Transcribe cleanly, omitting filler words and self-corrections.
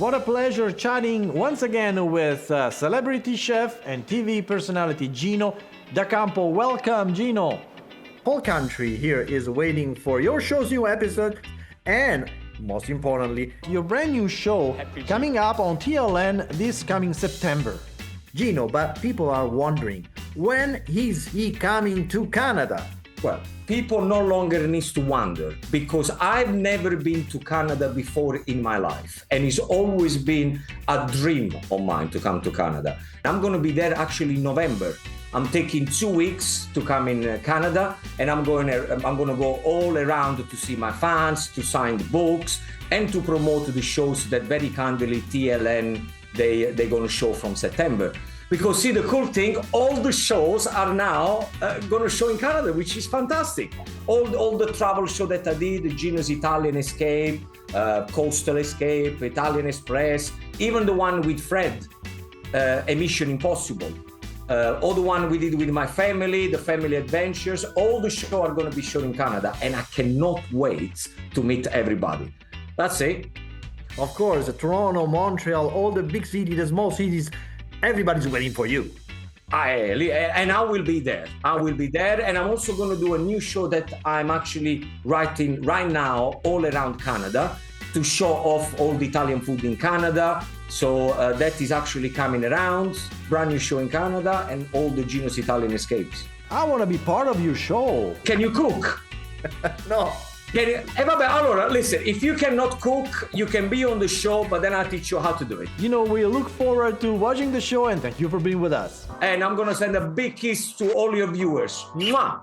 What a pleasure chatting once again with celebrity chef and TV personality Gino D'Acampo. Welcome, Gino. Whole country here is waiting for your show's new episode and, most importantly, your brand new show coming up on TLN this coming September. Gino, but people are wondering, when is he coming to Canada? Well, people no longer need to wonder because I've never been to Canada before in my life, and it's always been a dream of mine to come to Canada. I'm going to be there actually in November. I'm taking 2 weeks to come in Canada, and I'm going to go all around to see my fans, to sign the books, and to promote the shows that very kindly TLN they're going to show from September. Because see, the cool thing, all the shows are now going to show in Canada, which is fantastic. All the travel show that I did, Gino's Italian Escape, Coastal Escape, Italian Express, even the one with Fred, A Mission Impossible, all the one we did with my family, the Family Adventures, all the shows are going to be shown in Canada, and I cannot wait to meet everybody. That's it. Of course, Toronto, Montreal, all the big cities, the small cities, everybody's waiting for you. And I will be there. I will be there. And I'm also going to do a new show that I'm actually writing right now all around Canada to show off all the Italian food in Canada. So that is actually coming around. Brand new show in Canada and all the Gino's Italian Escapes. I want to be part of your show. Can you cook? No. Vabbè, allora, listen, if you cannot cook, you can be on the show, but then I'll teach you how to do it. You know, we look forward to watching the show, and thank you for being with us. And I'm going to send a big kiss to all your viewers. Mwah!